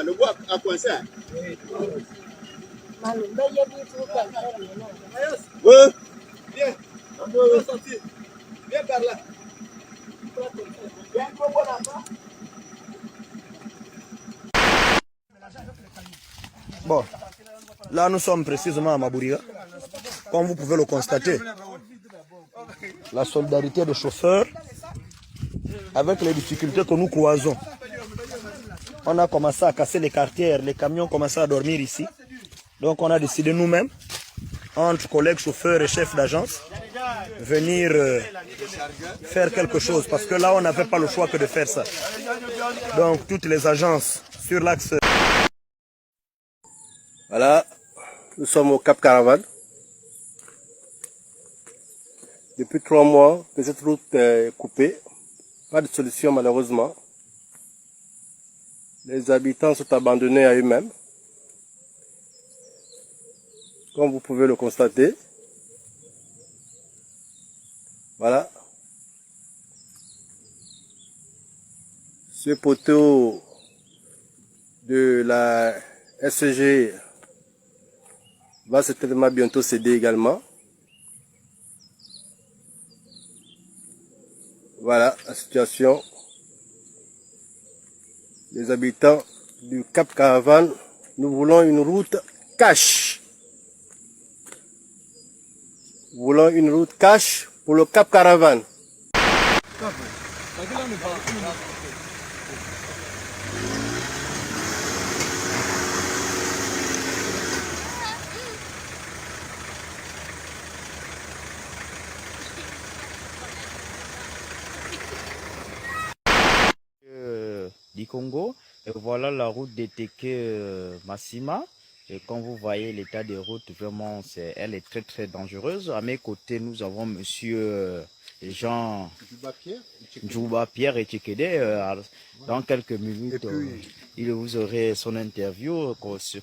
Le bois a coincé. Oui. Viens. On doit sortir. Viens par là. Bon, là nous sommes précisément à Mabouriga. Comme vous pouvez le constater, la solidarité des chauffeurs avec les difficultés que nous croisons. On a commencé à casser les quartiers, les camions ont commencé à dormir ici. Donc on a décidé nous-mêmes, entre collègues chauffeurs et chefs d'agence, venir faire quelque chose. Parce que là, on n'avait pas le choix que de faire ça. Donc toutes les agences sur l'axe... Voilà, nous sommes au Cap Caravane. Depuis 3 mois que cette route est coupée. Pas de solution malheureusement. Les habitants sont abandonnés à eux-mêmes. Comme vous pouvez le constater. Voilà. Ce poteau de la SG va certainement bientôt céder également. Voilà la situation. Les habitants du Cap Caravane, nous voulons une route cash. Nous voulons une route cash pour le Cap Caravane. Du Congo, et voilà la route de Teke Massima. Et quand vous voyez l'état des routes, vraiment, elle est très très dangereuse. À mes côtés, nous avons monsieur Jean Djouba Pierre et Tchekede. Dans quelques minutes, il vous aurez son interview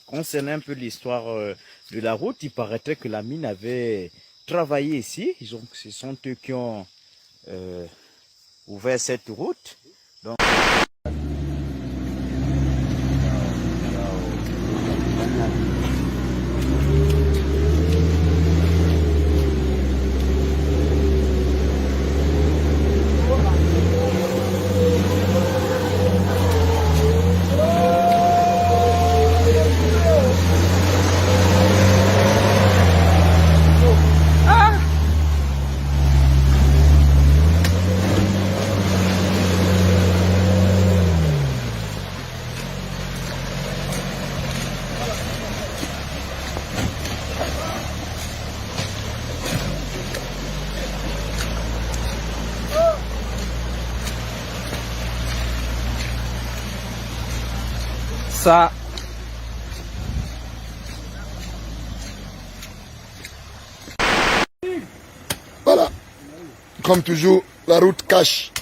concernant un peu l'histoire de la route. Il paraîtrait que la mine avait travaillé ici. Ce sont eux qui ont ouvert cette route. Donc, ça. Voilà, comme toujours, la route cache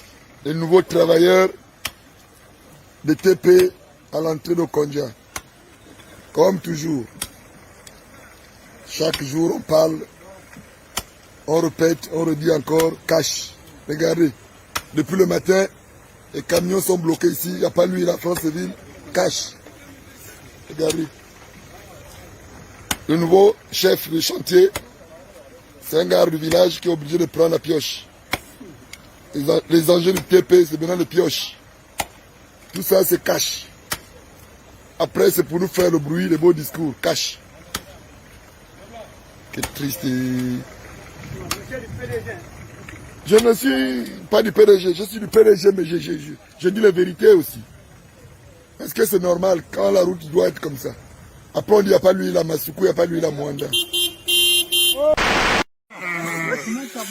les nouveaux travailleurs de TP à l'entrée de Kondia. Comme toujours, chaque jour on parle, on répète, on redit encore, cache. Regardez, depuis le matin, les camions sont bloqués ici, il n'y a pas l'huile à Franceville, cache. Regardez. Le nouveau chef de chantier, c'est un gars du village qui est obligé de prendre la pioche. Les engins du TP, c'est maintenant les pioches. Tout ça, c'est cash. Après, c'est pour nous faire le bruit, les beaux discours. Cash. Quel triste. Je ne suis pas du PDG, je suis du PDG, mais je dis la vérité aussi. Est-ce que c'est normal quand la route doit être comme ça? Après on dit il n'y a pas l'huile à Massoukou, il n'y a pas l'huile à Mwanda.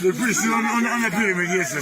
Depuis ici, on n'a plus remédié ça.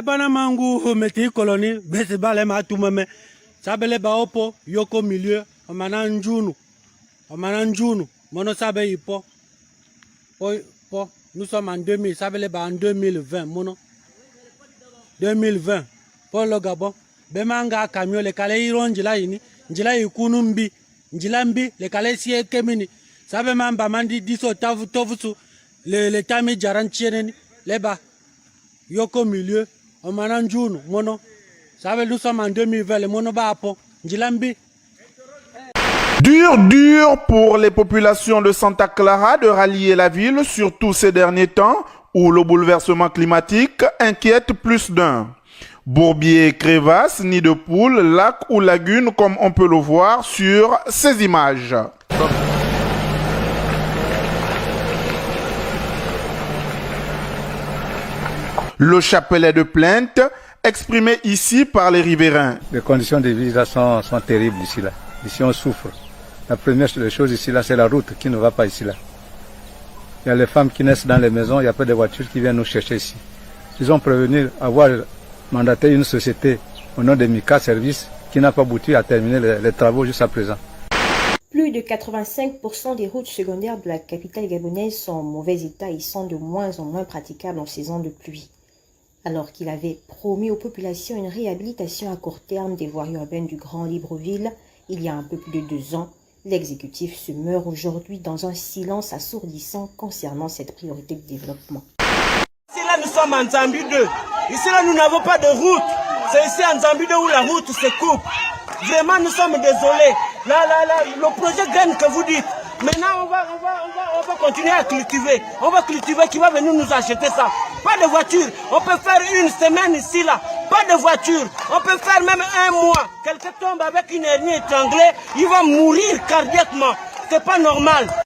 Bana mangu meti koloni bese bale matumame sabele baopo yoko milieu omana njunu mono sabe ipo po nous sommes en 2000 sabele ba en 2020 mono 2020 pour le Gabon bemanga camion le kale ironjila ini njila ikunu mbi njila mbi le kale sie kemini sabe mamba mandi diso tavu tovusu le tami jaranchieni leba yoko milieu omana njunu mono sabe nous sommes en 2020 le mono ba po njila mbi. Dur pour les populations de Santa Clara de rallier la ville, surtout ces derniers temps où le bouleversement climatique inquiète plus d'un. Bourbier, crevasses, nids de poules, lacs ou lagunes comme on peut le voir sur ces images. Le chapelet de plainte exprimé ici par les riverains. Les conditions de vie sont terribles ici. Ici on souffre. La première chose ici, c'est la route qui ne va pas ici. Il y a les femmes qui naissent dans les maisons, il y a pas de voitures qui viennent nous chercher ici. Ils ont prévenu avoir mandaté une société au nom de Mika Service qui n'a pas abouti à terminer les travaux jusqu'à présent. Plus de 85% des routes secondaires de la capitale gabonaise sont en mauvais état et sont de moins en moins praticables en saison de pluie. Alors qu'il avait promis aux populations une réhabilitation à court terme des voiries urbaines du Grand Libreville, il y a un peu plus de 2 ans, l'exécutif se meurt aujourd'hui dans un silence assourdissant concernant cette priorité de développement. Ici là nous sommes en Zambie 2. Ici là nous n'avons pas de route. C'est ici en Zambie 2 où la route se coupe. Vraiment nous sommes désolés. Là, le projet graine que vous dites. Maintenant on va continuer à cultiver. On va cultiver qui va venir nous acheter ça. Pas de voiture. On peut faire une semaine ici là. Pas de voiture. On peut faire même 1 mois. Quelqu'un tombe avec une hernie étranglée, il va mourir cardiaquement. C'est pas normal.